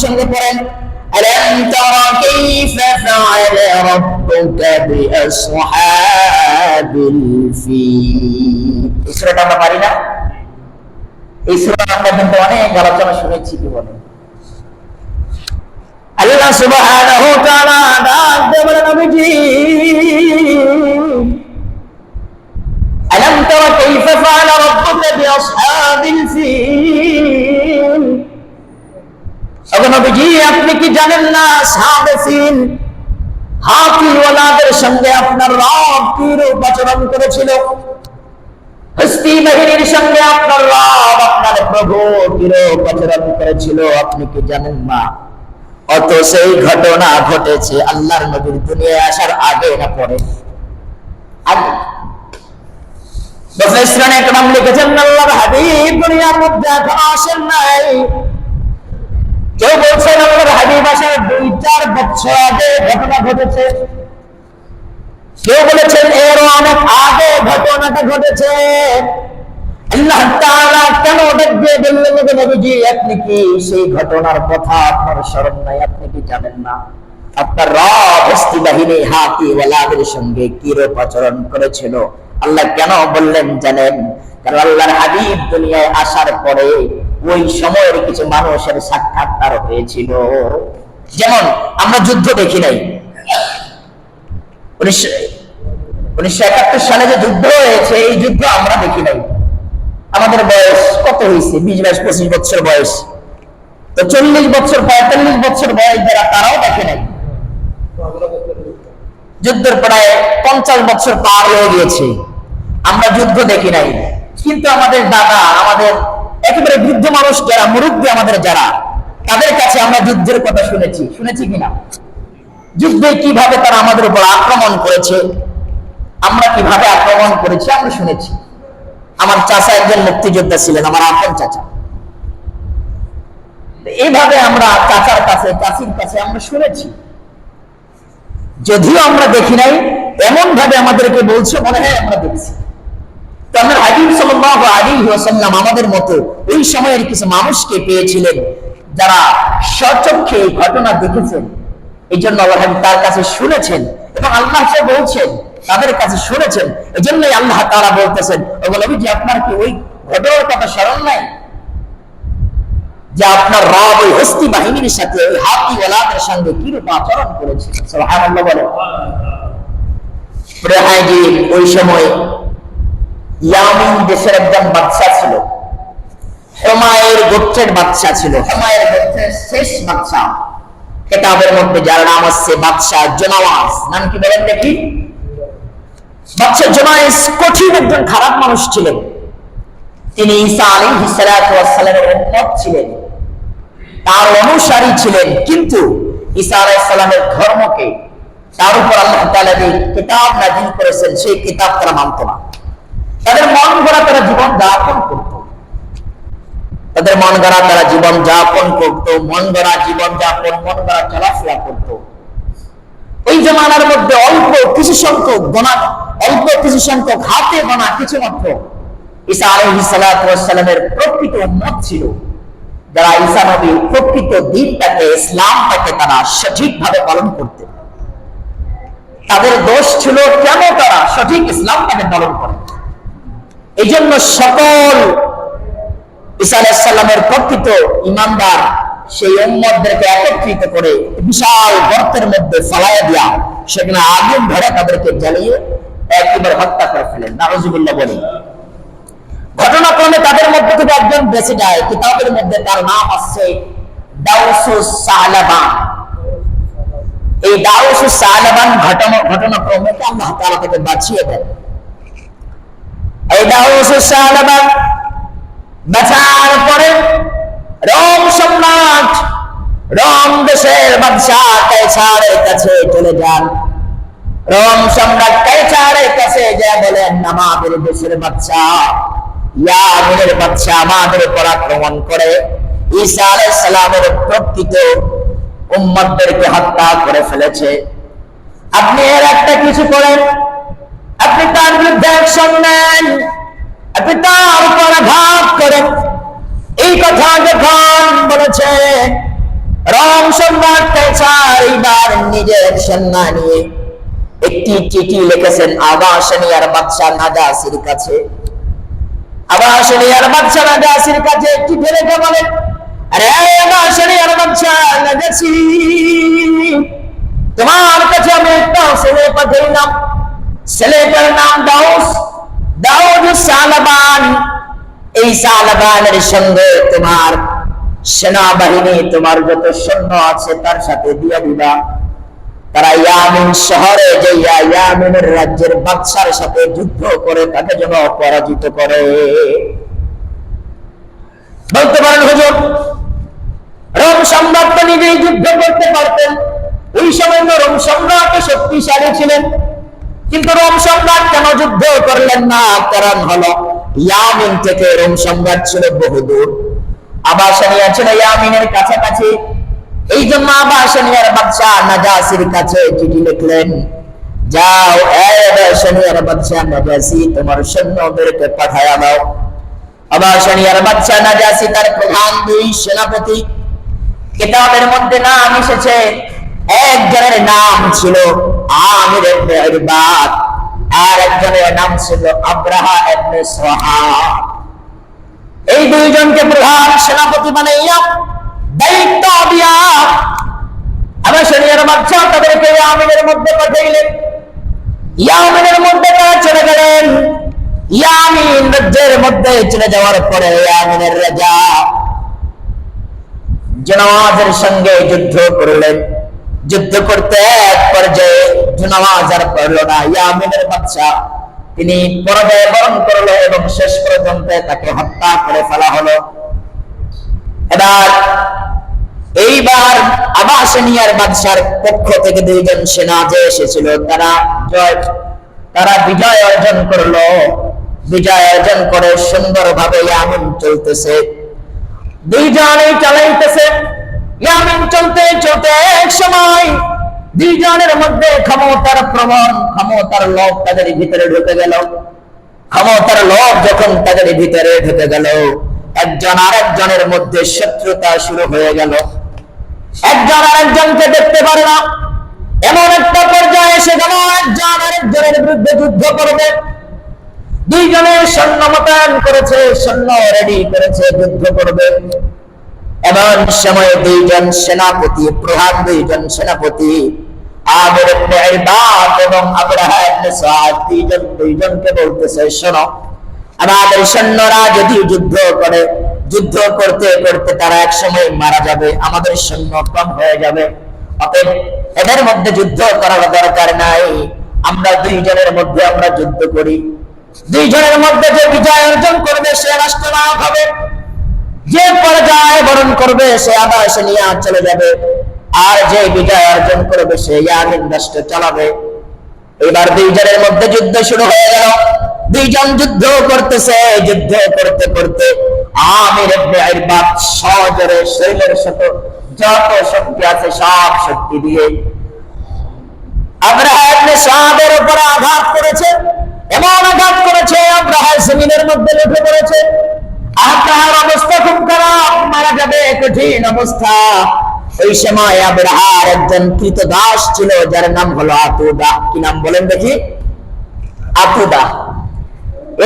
সঙ্গে পড়েন ألم تر كيف فعل ربك بأصحاب الفيل এই সূরাটা আমরা পারি না? এই সূরা আমরা কিন্তু অনেক আলোচনা শুনেছি কি বলে আল্লাহ সুবহানাহু ওয়া তাআলা ডাক দিয়ে বলেন নবীজি ألم تر كيف فعل ربك بأصحاب الفيل নবীজি আপনি কি জানেন না আসহাবে ফিল হাতিওয়ালাদের সঙ্গে আপনার রব কিরূপ আচরণ করেছিল হস্তি বাহিনীর সঙ্গে আপনার রব আপনার প্রভু কিরূপ আচরণ করেছিল আপনি কি জানেন না অত সেই ঘটনা ঘটেছে আল্লাহর নবীর দুনিয়ায় আসার আগে না পরে আগে মুফাসসিরিন একরাম লিখেছেন আল্লাহর হাবিব দুনিয়ার মধ্যে এখন আসেন নাই কেউ বলছেন আল্লাহর হাবিব আসার 2-4 বছর আগে ঘটনা ঘটেছে কেউ বলেছেন এর অনেক আগে ঘটনাটা ঘটেছে আল্লাহ তাআলা কেন দেখবে বললেন নবীজি আপনি কি সেই ঘটনার কথা আপনার স্মরণ নাই আপনি কি জানেন না আপনার রব হস্তি বাহিনী হাতিওয়ালাদের সঙ্গে কিরূপ আচরণ করেছিল আল্লাহ কেন বললেন জানেন কারণ আল্লাহর হাবিব দুনিয়ায় আসার পরে ওই সময়ের কিছু মানুষের সাক্ষাৎকার হয়েছিল যেমন আমরা যুদ্ধ দেখি নাই 1971 সালে যে যুদ্ধ হয়েছে এই যুদ্ধ আমরা দেখি নাই আমাদের বয়স কত হয়েছে 20-22-25 বছর বয়স তো 40 বছর 45 বছর বয়স যারা তারাও দেখে নাই যুদ্ধের প্রায় 50 বছর পার হয়ে গিয়েছে আমরা যুদ্ধ দেখি নাই কিন্তু আমাদের দাদা আমাদের একেবারে বৃদ্ধ মানুষ যারা মুরব্বী আমাদের যারা তাদের কাছে আমরা যুদ্ধের কথা শুনেছি কিনা যুদ্ধে কিভাবে তারা আমাদের উপর আক্রমণ করেছে আমরা কিভাবে আক্রমণ করেছি আমরা শুনেছি আমার চাচা একজন মুক্তিযোদ্ধা ছিলেন আমার আপন চাচা এইভাবে আমরা চাচার কাছে চাচির কাছে আমরা শুনেছি যদিও আমরা দেখি নাই এমন ভাবে আমাদেরকে বলছে মনে হয় আমরা দেখছি তো আল্লাহর হাবিব সাল্লাল্লাহু আলাইহি ওয়াসাল্লাম আমাদের মতো ওই সময়ের কিছু মানুষকে পেয়েছিলেন যারা স্বচক্ষে এই ঘটনা দেখেছেন এই জন্য আল্লাহ তার কাছে শুনেছেন এবং আল্লাহ সে বলছেন তাদের কাছে শুনেছেন এই জন্যই আল্লাহ তাআলা বলতেছেন ওগো নবীজি আপনার কি ওই ঘটনার কথা স্মরণ নাই যে আপনার রব ওই হস্তি বাহিনীর সাথে ওই হাতিওয়ালাদের সঙ্গে কিরূপ আচরণ করেছিল সুবহানাল্লাহ বলে প্রায়ই ওই সময় ইয়ামিন দেশের একজন বাদশা ছিল হুমায়ুর গোত্রের বাদশা ছিল হুমায়ুর গোত্রের শেষ বাদশা কিতাবের মধ্যে যার নাম আছে বাদশা জোনাওয়াজ নাম কি বলেন দেখি বাদশা জোনাওয়াজ কঠিন একজন খারাপ মানুষ ছিলেন তিনি ঈসা আলাইহিস সালাতু ওয়াস সালামের উম্মত ছিলেন তার অনুসারী ছিলেন কিন্তু ঈসা আলাইহিস সালামের ধর্মকে তার উপর আল্লাহ তাআলা যে কিতাব নাযিল করেছেন সেই কিতাব তারা মানত না তাদের মন গড়া তারা জীবন যাপন করত মন গড়া জীবন যাপন মন গড়া চলাফেরা করত ওই জমানার মধ্যে অল্প কিছু সংখ্যক হাতে গোনা কিছু মাত্র ঈসা আলাইহিস সালাতু ওয়াস সালামের প্রকৃত উম্মত ছিল যারা ঈসা নবীর প্রকৃত দ্বীনটাকে ইসলামটাকে তারা সঠিকভাবে পালন করতে তাদের দোষ ছিল কেন তারা সঠিক ইসলামটাকে পালন করে এই জন্য সকল ঈসা আলাইহিস সালামের প্রকৃত ঈমানদার সেই উম্মতদেরকে একত্রিত করে বিশাল গর্তের মধ্যে ফেলাইয়া দিয়া সেখানে আগুন ধরে তাদেরকে জ্বালিয়ে একেবারে হত্যা করে ফেলেন নাউযুবিল্লাহ বলে ঘটনাক্রমে তাদের মধ্যে থেকে একজন বেঁচে যায় কিতাবের মধ্যে তার নাম আছে দাউসুস সালাবান এই দাউসুস সালাবান ঘটনাক্রমে আল্লাহ তাআলা তাকে বাঁচিয়ে দেন এই দাউসুস সালাবান বাঁচার পরে রোম দেশের বাদশা কায়সারের কাছে চলে যান রোম সম্রাট কায়সারের কাছে যা বলেন আমাদের দেশের বাদশা ইয়ামিনের বাদশা আমাদের উপর আক্রমণ করে ঈসা আলাইহিস সালামের প্রকৃত উম্মতদেরকে হত্যা করে ফেলেছে আপনি এর একটা কিছু করেন আপনি তার বিরুদ্ধে অ্যাকশন নেন আপনি তার উপর আঘাত করেন এই কথা যখন বলেছে রোম সম্রাট কাইসার এইবার নিজের সৈন্য নিয়ে একটি চিঠি লিখেছেন আবাশনিয়ার বাদশা নাজাসির কাছে। আবাশনিয়ার বাদশা নাজাসির কাছে চিঠি লিখে বলেন, আরে আবাশনিয়ার বাদশা নাজাসি, তোমার কাছে আমি একটা ছেলে পাঠাইলাম। ছেলেটার নাম দাউদ সালাবান। এই সালাবানের সঙ্গে তোমার সেনাবাহিনী, তোমার যত সৈন্য আছে তার সাথে দিয়ে দিবা। তারা ইয়ামিন শহরে যাইয়া ইয়ামিনের রাজ্যের বাদশার সাথে যুদ্ধ করে তাকে যেন পরাজিত করে। বলতে পারেন হুজুর, রোম সম্রাট তো নিজেই যুদ্ধ করতে পারতেন। ওই সময় রোম সম্রাট শক্তিশালী ছিলেন, কিন্তু রোম সম্রাট কেন যুদ্ধ করলেন না? কারণ হলো ইয়ামিন থেকে রোম সম্রাট ছিল বহুদূর, আবাশনিয়া ছিল ইয়ামিনের কাছাকাছি। এই জন্য আবাশনিয়ার বাদশা নাজাসির কাছে চিঠি লিখলেন, যাও আবাশনিয়ার বাদশা নাজাসি, তোমার সৈন্যদেরকে পাঠায়া দাও। আবাশনিয়ার বাদশা নাজাসি তার প্রধান দুই সেনাপতি, কিতাবের মধ্যে নাম এসেছে, একজনের নাম ছিল আমির ইবনে ইরবাদ, আর একজনের নাম ছিল আবরাহা ইবনে সহা। এই দুইজনকে প্রধান সেনাপতি বানাইয়া দায়িত্ব দিয়া আবাশনিয়ার বাদশা তাদেরকে ইয়ামিনের মধ্যে পাঠাইলেন। ইয়ামিনের মধ্যে তারা চলে গেলেন। ইয়ামিন রাজ্যের মধ্যে চলে যাওয়ার পরে ইয়ামিনের রাজা জুনাওয়াজের সঙ্গে যুদ্ধ করলেন। যুদ্ধ করতে এক পর্যায়ে জুনাওয়াজ আর পারল না। ইয়ামিনের বাদশা তিনি পরাজয় বরণ করলো এবং শেষ পর্যন্ত তাকে হত্যা করে ফেলা হলো। এইবার আবাশনিয়ার বাদশার পক্ষ থেকে দুইজন সেনা যে এসেছিল তারা বিজয় অর্জন করলো। বিজয় অর্জন করে সুন্দরভাবে ইয়ামিন চলতেছে, দুইজনেই চালাইতেছে। ইয়ামিন চলতে চলতে এক সময় দুইজনের মধ্যে ক্ষমতার লোভ তাদের ভিতরে ঢুকে গেল। ক্ষমতার লোভ যখন তাদের ভিতরে ঢুকে গেল, একজন আরেকজনের মধ্যে শত্রুতা শুরু হয়ে গেল। একজন আরেকজনকে দেখতে পারে না, এমন একটা পর্যায়ে এসে গেল একজন আরেকজনের বিরুদ্ধে যুদ্ধ করবে। দুইজনের সৈন্য মোতায়েন করেছে, সৈন্য রেডি করেছে, যুদ্ধ করবে। এমন সময় দুইজন সেনাপতি, প্রধান দুইজন সেনাপতি আমির ইবনে ইরবাদ এবং আবরাহা ইবনে সাদ দুইজনকে বলতেছে, শোনো, আমাদের সৈন্যরা যদি যুদ্ধ করে, যুদ্ধ করতে করতে তারা এক সময় মারা যাবে, আমাদের সৈন্য কম হয়ে যাবে। অতএব এদের মধ্যে যুদ্ধ করার দরকার নাই, আমরা দুইজনের মধ্যে আমরা যুদ্ধ করি। দুইজনের মধ্যে যে বিজয় অর্জন করবে সে রাষ্ট্রনায়ক হবে, যে পরাজয় বরণ করবে সে আবাশনিয়া চলে যাবে, আর যে বিজয় অর্জন করবে সে ইয়ামিন রাষ্ট্র চালাবে। এবার দুইজনের মধ্যে যুদ্ধ শুরু হয়ে গেল। দুইজন যুদ্ধ করতেছে, যুদ্ধ করতে করতে আমির ইবনে ইরবাদ সজোরে শরীরের সাথে যত শক্তি আছে সব শক্তি দিয়ে আবরাহা ইবনে সাদের উপর আঘাত করেছে। এমন আঘাত করেছে আবরাহা জমিনের মধ্যে উঠে পড়েছে। আবরাহার অবস্থা খুব খারাপ, মারা যাবে, কঠিন অবস্থা। ওই সময় আবরাহার একজন কৃতদাস ছিল যার নাম হলো আতুদা। কি নাম বলেন দেখি? আতুদা।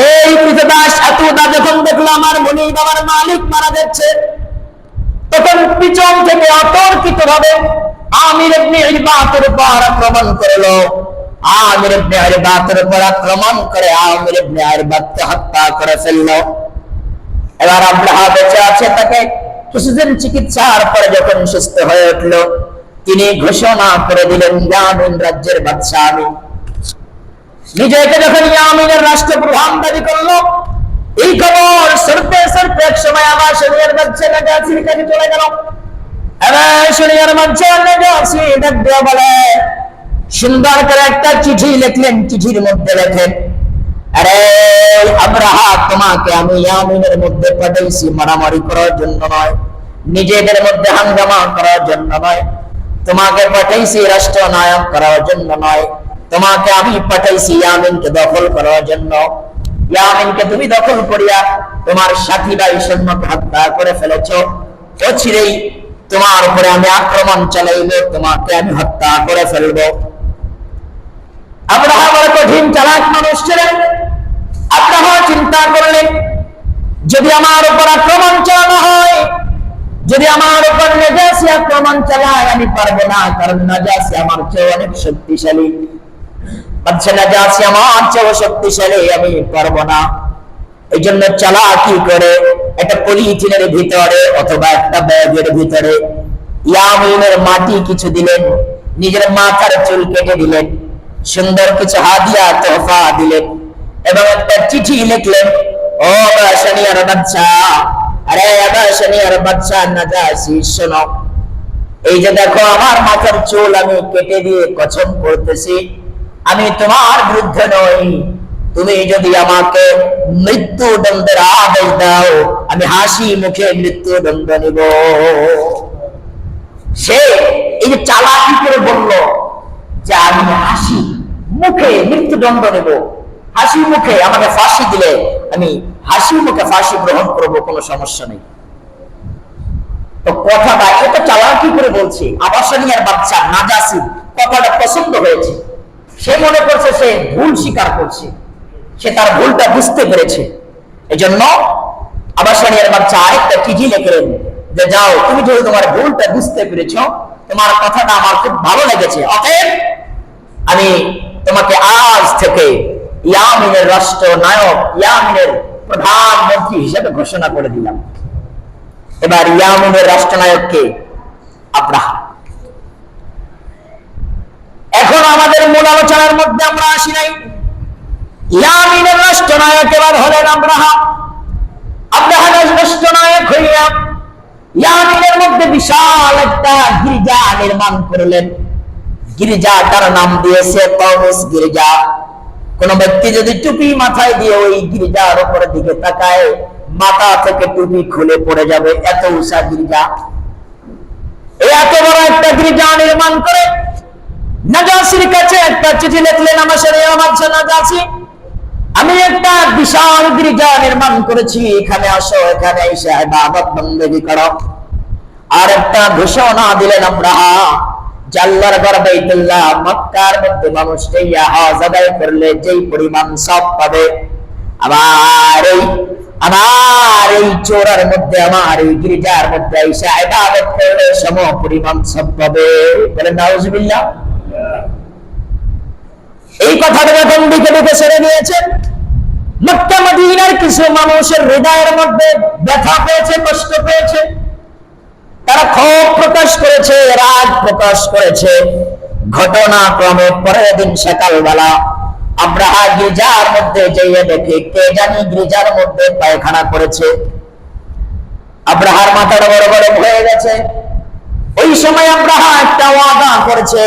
এই কৃতদাস আতুদা যখন দেখলো আমার মুনি বাবার মালিক মারা যাচ্ছে, তখন পিছন থেকে অতর্কিত ভাবে আমির ইবনে ইরবাদের উপর আক্রমণ করলো। আমির ইবনে ইরবাদের উপর আক্রমণ করে আমির ইবনে ইরবাদকে হত্যা করে ফেললো। এবার আবরাহা বেঁচে আছে, তাকে কিছুদিন চিকিৎসার পরে যখন সুস্থ হয়ে উঠলো, তিনি ঘোষণা করে দিলেন, ইয়ামিন রাজ্যের বাদশা আমি। নিজেকে যখন ইয়ামিনের রাষ্ট্রপ্রধান দাবি করলো, এই খবর সরতে সরতে এক সময় আবাশনিয়ার বাদশা নাজাসির কাছে চলে গেল। আবাশনিয়ার বাদশা নাজাসি ডাক দিয়ে বলে, সুন্দর করে একটা চিঠি লিখলেন। চিঠির মধ্যে লেখেন, আরে আবরাহা, তোমাকে আমি ইয়ামিনের মধ্যে পাঠাইছি মারামারি করার জন্য নয়, নিজেদের মধ্যে হাঙ্গামা করার জন্য নয়, তোমাকে পাঠাইছি রাষ্ট্রনায়ক করার জন্য নয়, তোমাকে আমি পাঠাইছি ইয়ামিনকে দখল করার জন্য। ইয়ামিনকে তুমি দখল করিয়া তোমার সাথী ভাই সৈন্যকে হত্যা করে ফেলেছো। অচিরেই তোমার উপরে আমি আক্রমণ চালাইব, তোমাকে আমি হত্যা করে ফেলব। আব্রাহা বড় কঠিন চালাক মানুষ ছিলেন। আব্রাহা চিন্তা করলেন, যদি আমার উপর আক্রমণ চালানো হয়, যদি আমার উপর নাজাসী আক্রমণ চালায়, আমি পারবো না, কারণ নাজাসী আমার চেয়ে অনেক শক্তিশালী। বাদশা নাজাসী আমার চেয়ে শক্তিশালী, আমি পারবো না। এই জন্য চালাকি করে একটা পলিথিনের ভিতরে অথবা একটা ব্যাগের ভিতরে ইয়ামিনের মাটি কিছু দিলেন, নিজের মাথার চুল কেটে দিলেন, সুন্দর কিছু হাদিয়া তোহফা দিলেন এবং একটা চিঠি লিখলেন, ও বাদশার বাদশা, আরে বাদশার বাদশা নাজাসী, শোনো, এই যে দেখো আমার মাথার চুল আমি কেটে দিয়ে কসম করতেছি, আমি তোমার বিরুদ্ধে নই। তুমি যদি আমাকে মৃত্যুদণ্ডের আদেশ দাও, আমি হাসি মুখে মৃত্যুদণ্ড নিব। সে এই যে চালাকি করে বলল যে আমি হাসি মুখে মৃত্যুদণ্ড নেব, হাসি মুখে আমাকে ফাঁসি দিলে আমি হাসি মুখে ফাঁসি গ্রহণ করব, কোনো সমস্যা নেই। তো কথাটা এত চালাকি করে বলছে, আবাসনিয়ার বাচ্চা নাজাসী কথাটা পছন্দ হয়েছে। সে মনে করছে সে ভুল স্বীকার করছে, সে তার ভুলটা বুঝতে পেরেছে। এজন্য আবাসনিয়ার বাচ্চা আরেকটা চিঠি লিখলেন যে যাও, তুমি যদি তোমার ভুলটা বুঝতে পেরেছ, তোমার কথাটা আমার খুব ভালো লেগেছে, অতএব আমি তোমাকে আজ থেকে ইয়ামিনের রাষ্ট্রনায়ক, ইয়ামিনের প্রধানমন্ত্রী হিসেবে ঘোষণা করে দিলাম। এবার ইয়ামিনের রাষ্ট্রনায়ককে আব্রাহা। এখন আমাদের মূল আলোচনার মধ্যে আমরা আসি নাই। ইয়ামিনের রাষ্ট্রনায়ক এবার হলেন আব্রাহা। আব্রাহা রাষ্ট্রনায়ক হইয়া ইয়ামিনের মধ্যে বিশাল একটা গির্জা নির্মাণ করলেন। গির্জাটার নাম দিয়েছে তমস গির্জা। কোন ব্যক্তি যদি টুপি মাথায় দিয়ে ওই গির্জার উপরের দিকে তাকায়, মাথা থেকে টুপি খুলে পড়ে যাবে, এত উঁচা গির্জা। এত বড় একটা গির্জা নির্মাণ করে নাজাসীর কাছে একটা চিঠি লিখলেন, আমার নাজাসী, আমি একটা বিশাল গির্জা নির্মাণ করেছি, এখানে আসো, এখানে এসে ইবাদত বন্দেগী করো। আর একটা ঘোষণা দিলেন আব্রাহা, আল্লাহর ঘর বাইতুল্লাহ মক্কার মধ্যে মানুষ এই হজ আদায় করলে যেই পরিমাণ সওয়াব পাবে, আমার এই চোরার মধ্যে, আমার এই গির্জার মধ্যে এসে ইবাদত করলে সম পরিমাণ সওয়াব পাবে। বলেন নাউজুবিল্লাহ। এই কথাটা যখন দিকে দিকে ছেড়ে দিয়েছেন, মক্কা মদিনার কিছু মানুষের হৃদয়ের মধ্যে ব্যথা পেয়েছে, কষ্ট পেয়েছে, তারা ক্ষোভ প্রকাশ করেছে, রাগ প্রকাশ করেছে। ঘটনাক্রমে পরের দিন সকালবেলা আব্রাহা গির্জার মধ্যে যেয়ে দেখে কে জানি গির্জার মধ্যে পায়খানা করেছে। আব্রাহার মাথাটা বড় বড় হয়ে গেছে। ওই সময় আব্রাহা একটা ওয়াদা করেছে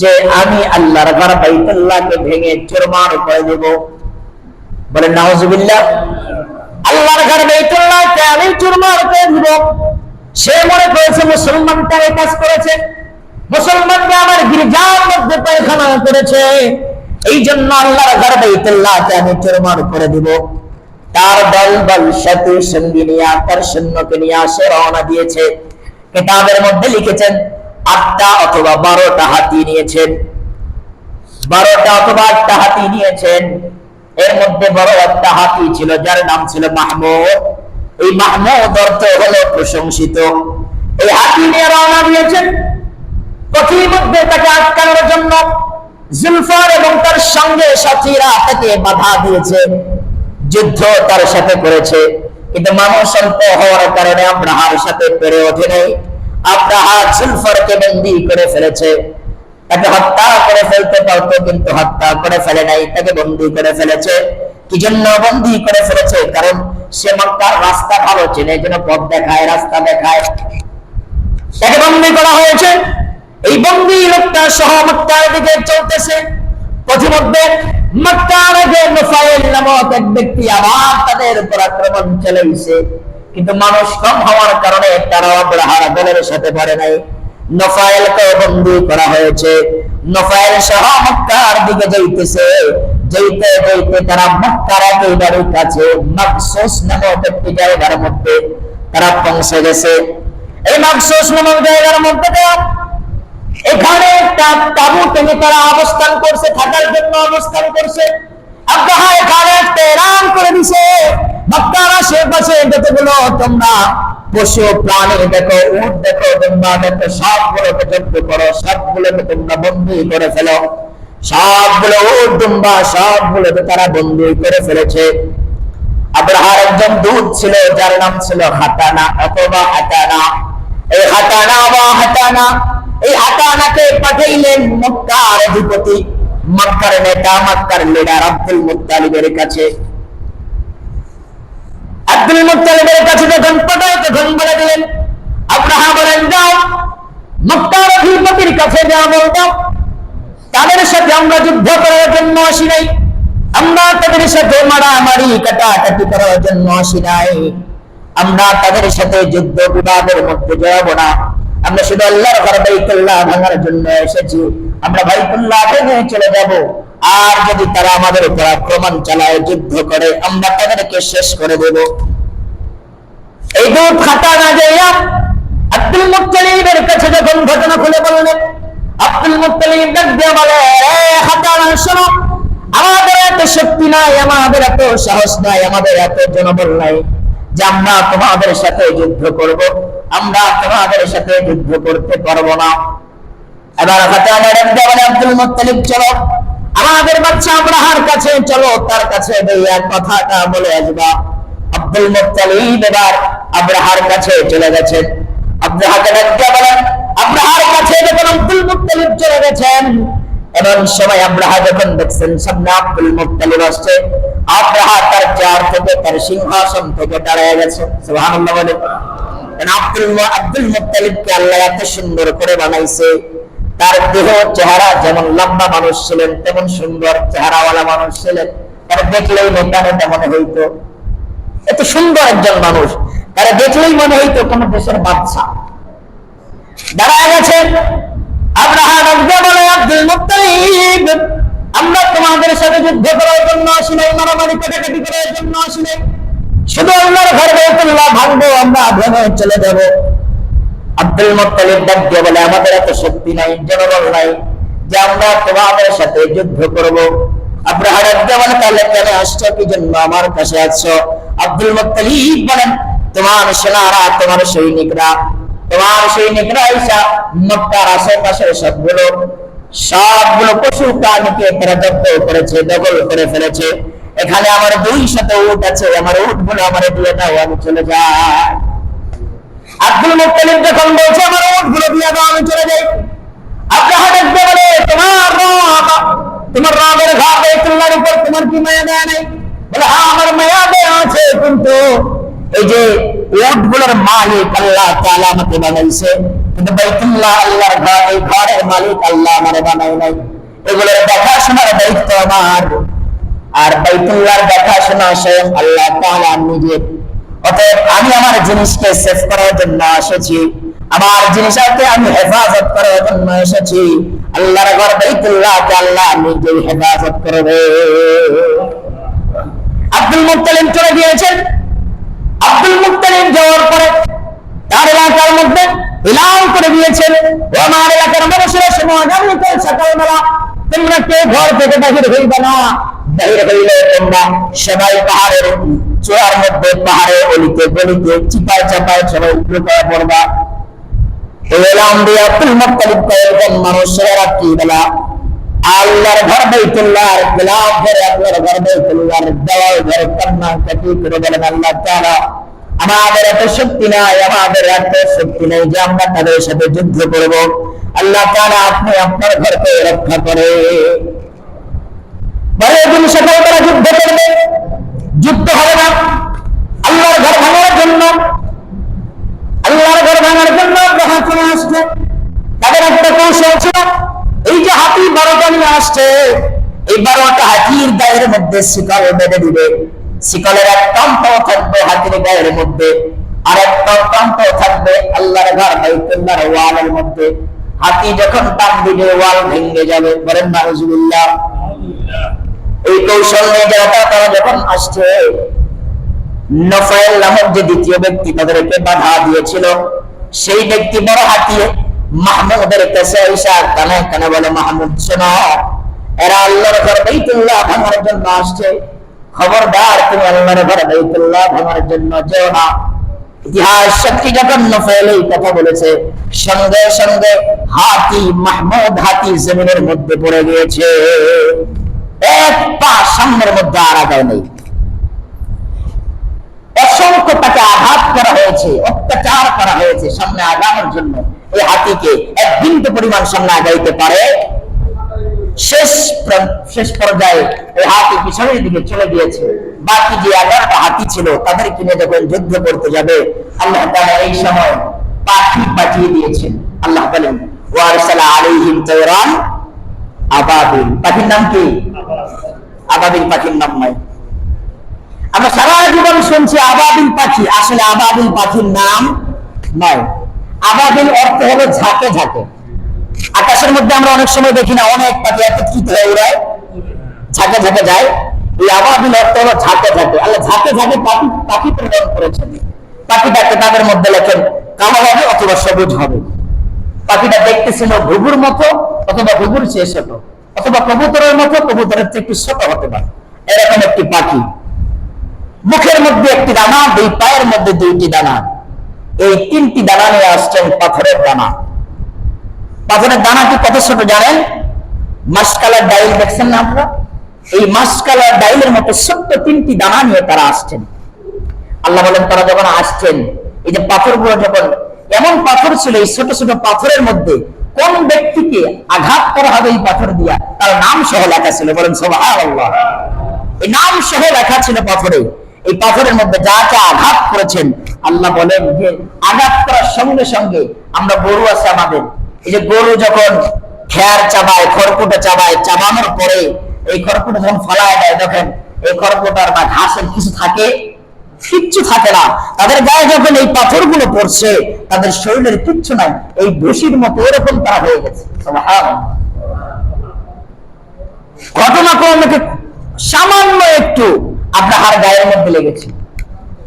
যে আমি আল্লাহর ঘর বাইতুল্লাহকে ভেঙে চুরমার করে দেব। বলেন নাউজুবিল্লাহ। আল্লাহর ঘর বাইতুল্লাহকে আমি চুরমার করে দেব। সে মনে করেছে মুসলমানটা এই কাজ করেছে, মুসলমানরা আমার গির্জার মধ্যে পায়খানা করেছে, এই জন্য আল্লাহর ঘর বাইতুল্লাহকে আমি চুরমার করে দিব। তার দল সাথী সঙ্গী নিয়ে, তার সৈন্যকে নিয়ে আসে রওনা দিয়েছে। কিতাবের মধ্যে লিখেছেন 8টা অথবা 12টা হাতি নিয়েছেন, 12টা অথবা 8টা হাতি নিয়েছেন। এর মধ্যে বড় একটা হাতি ছিল যার নাম ছিল মাহমুদ। এই মাহমুদ অর্থ হলো প্রশংসিত। এই হাতি নিয়ে রওনা দিয়েছেন। পথের মধ্যে তাকে আটকানোর জন্য জুলফার এবং তার সঙ্গে সাথীরা তাকে বাধা দিয়েছে, যুদ্ধ তার সাথে করেছে, কিন্তু মানুষ অল্প হওয়ার কারণে আব্রাহার সাথে পেরে ওঠে নাই। আব্রাহা জুলফারকে বন্দী করে ফেলেছে। তাকে হত্যা করে ফেলতে পারতো, কিন্তু হত্যা করে ফেলে নাই, তাকে বন্দী করে ফেলেছে। কি জন্য বন্দী করে ফেলেছে? কারণ সে মক্কার রাস্তা ভালো চেনে, যেন পথ দেখায়, রাস্তা দেখায়। তাকে বন্দী করা হয়েছে। এই বন্দী লোকটা সহ মক্কার দিকে চলতেছে। পথিমধ্যে মক্কার আগে নুফাইল নামক এক ব্যক্তি আবার তাদের উপর আক্রমণ চালাইছে, কিন্তু মানুষ কম হওয়ার কারণে তারা আব্রাহার দলের সাথে পারে নাই। নুফাইলকে বন্দী করা হয়েছে। নুফাইল সহ মক্কার দিকে যাইতেছে। যাইতে যাইতে তারা মক্কার একেবারে কাছে মাকসুস নামক একটি জায়গার মধ্যে তারা পৌঁছে গেছে। এই মাকসুস নামক জায়গার মধ্যে দেওয়া, এখানে একটা তাবু টেনে তারা অবস্থান করছে, থাকার জন্য অবস্থান করছে। আব্রাহা এখানে একটা এলান করে দিছে, মক্কার আশেপাশে যতগুলো তোমরা পশু প্রাণী দেখো, উট দেখো, তোমরা দেখো, সবগুলোকে জব্দ করো, সবগুলোকে তোমরা বন্দী করে ফেলো। সবগুলো উট দুম্বা সবগুলোকে তারা বন্দী করে ফেলেছে। আব্রাহার একজন দূত ছিল যার নাম ছিল হাতানা অথবা হাতানা। এই হাতানা বা হাতানা, এই হাতানাকে পাঠাইলেন মক্কার অধিপতি, মক্কার নেতা, মক্কার লিডার আব্দুল মুত্তালিবের কাছে। আব্দুল মুত্তালিবের কাছে যখন পাঠায় তখন বলে দিলেন, আব্রাহা বলেন যাও মক্কার অধিপতির কাছে যাও, বলতো তাদের সাথে আমরা যুদ্ধ করার জন্য আসি নাই, আমরা তাদের সাথে মারামারি কাটাকাটি করার জন্য আসি নাই, আমরা তাদের সাথে যুদ্ধ বিবাদের মধ্যে যাব না, আমরা শুধু আল্লাহর ঘর বাইতুল্লাহ ভাঙার জন্য এসেছি। আমরা বাইতুল্লাহ ভেঙে চলে যাব, আর যদি তারা আমাদের উপর আক্রমণ চালায়, যুদ্ধ করে, আমরা তাদেরকে শেষ করে দেব। এই দূত হাতানা যাইয়া আব্দুল মুত্তালিবের কাছে যখন ঘটনা খুলে বললেন, আব্দুল মুত্তালিব ডাক দিয়ে বলে, হাতানা শোনো, আমাদের এত শক্তি নাই, আমাদের এত সাহস নাই, আমাদের এত জনবল নাই যে আমরা তোমাদের সাথে যুদ্ধ করব, আমরা তোমাদের সাথে যুদ্ধ করতে পারবো না। এবার হাতানা ডাক দিয়ে বলে, আব্দুল মুত্তালিব চলো আমাদের বাচ্চা আব্রাহার কাছে চলো, তার কাছে গিয়ে কথাটা বলে আসবা। আব্দুল মুত্তালিব এবার আব্রাহার কাছে চলে গেছেন। আব্রাহাকে ডাক দিয়ে বলেন, আব্রাহার কাছে যখন আব্দুল মুত্তালিব চলে গেছেন, এমন সময় আব্রাহা যখন দেখছেন সামনে আব্দুল মুত্তালিব আসছে, আব্রাহা তার চেয়ার থেকে, তার সিংহাসন থেকে দাঁড়িয়ে গেছে। সুবহানাল্লাহ বলে। আব্দুল মুত্তালিবকে আল্লাহ এত সুন্দর করে বানাইছে, তার দেহ চেহারা যেমন লম্বা মানুষ ছিলেন তেমন সুন্দর চেহারাওয়ালা মানুষ ছিলেন, তার দেখলেই নেতা নেতা মনে হইতো। এত সুন্দর একজন মানুষ, তারা দেখলেই মনে হইতো কোন দেশের বাদশা। দাঁড়ায় গেছে। আব্রাহা ডাকতে বলে, আব্দুল মুত্তালিব, আমরা তোমাদের সাথে যুদ্ধ করার জন্য আসি নাই, মারামারি কাটাকাটি করার জন্য আসি নাই, শুধু আল্লাহর ঘর বাইতুল্লাহ ভাঙবো, আমরা ভেঙে চলে যাব। আব্দুল মুত্তালিব ডাক দিয়ে বলে, আমাদের এত শক্তি নাই, জনবল নাই যে আমরা তোমাদের সাথে যুদ্ধ করব। আব্রাহা ডাক দিয়ে বলে, তাহলে কেন আসছো, কি জন্য আমার কাছে আসছো? আব্দুল মুত্তালিব বলেন, তোমার সেনারা, তোমার সৈনিকরা এসা মক্কার আশেপাশের সবগুলো পশু প্রাণীকে তারা জব্দ করেছে, দখল করে ফেলেছে। এখানে আমার 200 উট আছে, আমার উটগুলো আমার দিয়ে দাও, আমি চলে যাই। আব্দুল মুত্তালিব যখন বলছে আমার উটগুলো দিয়ে দাও, আমি চলে যাই, আব্রাহা ডাকতে বলে, তোমার রবের ঘর বাইতুল্লাহর উপর তোমার কি মায়া দেয়া নাই? বলে, হ্যাঁ আমার মায়া দেয়া আছে, কিন্তু এই যে উটগুলোর মালিক আল্লাহ তাআলা আমাকে বানাইছে, কিন্তু বাইতুল্লাহ আল্লাহর ঘর, এই ঘরের মালিক আল্লাহ আমারে বানায় নাই। এগুলোর দেখাশোনার দায়িত্ব আমার, আর বাইতুল্লাহর দেখাশোনা স্বয়ং আল্লাহ তাআলা নিজে। অতএব আমি আমার জিনিসকে সেভ করার জন্য এসেছি, আমার জিনিসকে আমি হেফাজত করার জন্য এসেছি। আল্লাহর ঘর বাইতুল্লাহকে আল্লাহ নিজেই হেফাজত করবে। আব্দুল মুত্তালিব চলে গিয়েছেন। আব্দুল মুত্তালিব যাওয়ার পরে তার এলাকার মধ্যে এলান করে দিয়েছেন, ও আমার এলাকার মানুষেরা, শোনো, আগামীকাল সকালবেলা তোমরা কেউ ঘর থেকে বাহির হইবে না, বাহির হইলে তোমরা সবাই পাহাড়ের চূড়ার মধ্যে, পাহাড়ে অলিতে গলিতে চিপায় চাপায় সবাই লুকায় পড়বা। এই এলান দিয়ে আব্দুল মুত্তালিব কয়েকজন মানুষের রাত্রিবেলা আল্লাহর ঘর বাইতুল্লাহর গিলাফ ধরে, আল্লাহর ঘর বাইতুল্লাহর দেওয়াল ধরে কান্না কাটি করে বলেন, আল্লাহ তাআলা আমাদের এত শক্তি নাই, আমাদের এত শক্তি নেই যে আমরা তাদের সাথে যুদ্ধ করব। আল্লাহ তাআলা আপনি আপনার ঘরকে রক্ষা করে। পরের দিন সকালবেলা যুদ্ধ করবে, যুদ্ধ হবে না, আল্লাহর ঘর ভাঙার জন্য, আল্লাহর ঘর ভাঙার জন্য আব্রাহা চলে আসছে। তাদের একটা কৌশল ছিল, এই যে হাতি 12টা নিয়ে আসছে, এই 12টা হাতির গায়ের মধ্যে শিকল বেঁধে দিবে। শিকলের এক প্রান্ত থাকবে হাতির গায়ের মধ্যে, আর এক প্রান্ত থাকবে আল্লাহর ঘর বাইতুল্লাহর ওয়ালের মধ্যে। হাতি যখন টান দিবে ওয়াল ভেঙে যাবে। বলেন নাউজুবিল্লাহ। এই কৌশল নিয়ে তারা যখন আসছে, নফায়েল নামক যে দ্বিতীয় ব্যক্তি তাদেরকে বাধা দিয়েছিল, সেই ব্যক্তি বড় হাতি মাহমুদের কাছে এসে কানে কানে বলে, মাহমুদ শোনো, এরা আল্লাহর ঘর বাইতুল্লাহ ভাঙার জন্য আসছে, খবরদার তুমি আল্লাহর ঘর বাইতুল্লাহ ভাঙার জন্য যেও না। ইতিহাস সাক্ষী যখন নফল এই কথা বলেছে, সঙ্গে সঙ্গে মাহমুদ হাতি জমিনের মধ্যে পড়ে গিয়েছে, এক পা সামনের মধ্যে আর আগায় নেই। অসংখ্য তাকে আঘাত করা হয়েছে, অত্যাচার করা হয়েছে সামনে আগানোর জন্য। এই হাতিকে এক বিন্দু পরিমাণ সামনে আগাইতে পারে। শেষ পর্যায়ে এই হাতি পিছনের দিকে চলে গিয়েছে। বাকি যে 11টা হাতি ছিল তাদের কিনে যখন যুদ্ধ করতে যাবে, আল্লাহ তাআলা এই সময় পাখি পাঠিয়ে দিয়েছেন। আল্লাহ বলেন, ওয়ারসালা আলাইহিম তায়রান আবাবিল। পাখির নাম কি? আবাবিল পাখির নাম নয়। আমরা সারা জীবন শুনছি আবাবিল পাখি, আসলে আবাবিল পাখির নাম নয়। আবাবিল অর্থ হলো ঝাঁকে ঝাঁকে। আকাশের মধ্যে আমরা অনেক সময় দেখি না, অনেক পাখি একত্রিত হয়ে উড়ায়, ঝাঁকে ঝাঁকে যায়। এই আবাবিল অর্থ হলো ঝাঁকে ঝাঁকে। আল্লাহ ঝাঁকে ঝাঁকে পাখি প্রেরণ করেছেন। পাখিটাকে তাদের মধ্যে লেখেন কালো হবে অথবা সবুজ হবে। পাখিটা দেখতে ছিল ঘুঘুর মতো অথবা ঘুঘুর চেয়ে ছোট, অথবা কবুতরের মতো কবুতরের চেয়ে একটু ছোট হতে পারে, এরকম একটি পাখি। মুখের মধ্যে একটি দানা, দুই পায়ের মধ্যে দুইটি দানা। এই 3টি দানা নিয়ে আসছেন পাথরের দানা। পাথরের দানাটি কত ছোট জানেন? মাসকালার ডাইল দেখছেন না আপনারা? এই মাসকালার ডাইলের মতো ছোট্ট 3টি দানা নিয়ে তারা আসছেন। আল্লাহ বলেন, তারা যখন আসছেন, এই যে পাথরগুলো যখন এমন পাথর ছিল, এই ছোট ছোট পাথরের মধ্যে কোন ব্যক্তিকে আঘাত করা হবে এই পাথর দিয়া তার নাম সহ লেখা ছিল। বলেন সুবহানাল্লাহ। এই নাম সহ লেখা ছিল পাথরে। এই পাথরের মধ্যে যা যা আঘাত করেছেন, আল্লাহ বলেন যে আঘাত করার সঙ্গে সঙ্গে, আমরা গরু আছে আমাদের, এই যে গরু যখন খেয়ার চাবায়, খড়কুটো চাবায়, চাবানোর পরে এই খড়কুটো যখন ফলায় দেয়, দেখেন এই খড়কুটার বা ঘাসের কিছু থাকে? কিচ্ছু থাকে না। তাদের গায়ে যখন এই পাথরগুলো পড়ছে, তাদের শরীরের কিচ্ছু নাই, এই ভুসির মতো এরকম তারা হয়ে গেছে। ঘটনাক্রমে সামান্য একটু আব্রাহার গায়ের মধ্যে লেগেছে।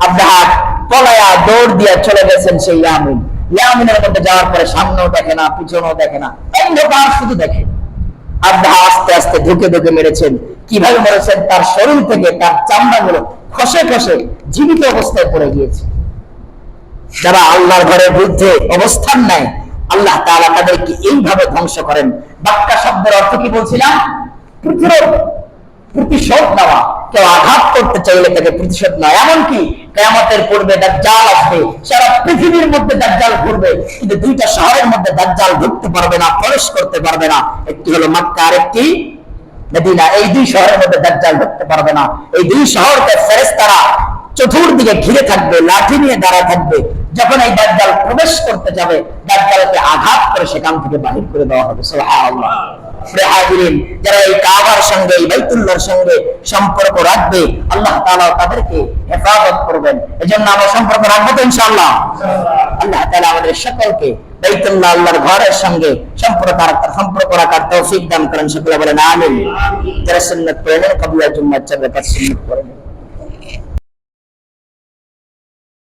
আব্রাহার পলায়া দৌড় দিয়ে চলে গেছেন সেই ইয়ামিন। ইয়ামিনের মধ্যে যাওয়ার পরে সামনেও দেখে না, পিছনেও দেখে না, অন্ধকার শুধু দেখে। আব্রাহা আস্তে আস্তে ঢুকে ঢুকে মেরেছেন। কিভাবে মেরেছেন? তার শরীর থেকে তার চামড়াগুলো খসে খসে জীবিত অবস্থায় পড়ে গিয়েছে। যারা আল্লাহর ঘরের বিরুদ্ধে অবস্থান নেয়, আল্লাহ তাআলা তাদেরকে এইভাবে ধ্বংস করেন। বাক্কা শব্দের অর্থ কি বলছিলাম? প্রতিশোধ নেওয়া। কেউ আঘাত করতে চাইলে তাকে প্রতিশোধ নেওয়া। এমনকি কিয়ামতের পূর্বে দাজ্জাল আসবে, সারা পৃথিবীর মধ্যে দাজ্জাল ঘুরবে, কিন্তু 2টা শহরের মধ্যে দাজ্জাল ঢুকতে পারবে না, প্রবেশ করতে পারবে না। একটি হলো মক্কা আর একটি মদিনা। এই 2 শহরের মধ্যে দাজ্জাল ঢুকতে পারবে না। এই 2 শহরকে ফেরেশতারা চতুর্দিকে ঘিরে থাকবে, লাঠি নিয়ে দাঁড়ায় থাকবে। যখন এই দাজ্জাল প্রবেশ করতে যাবে, দাজ্জালকে আঘাত করে সেখান থেকে বাহির করে দেওয়া হবে। সুবহানাল্লাহ। যারা এই কাবার সঙ্গে, এই বাইতুল্লাহর সঙ্গে সম্পর্ক রাখবে, আল্লাহ তাআলা তাদেরকে হেফাজত করবেন। এজন্য আমরা সম্পর্ক রাখবো তো ইনশাআল্লাহ। আল্লাহ তাআলা আমাদের সকলকে বাইতুল্লাহ, আল্লাহর ঘরের সঙ্গে সম্পর্ক রাখার তৌফিক দান করেন। সকলে বলেন আমিন। যারা সুন্নাত পড়েন, কবুল জুম্মাহ চার রাকাত সুন্নাত পড়েন।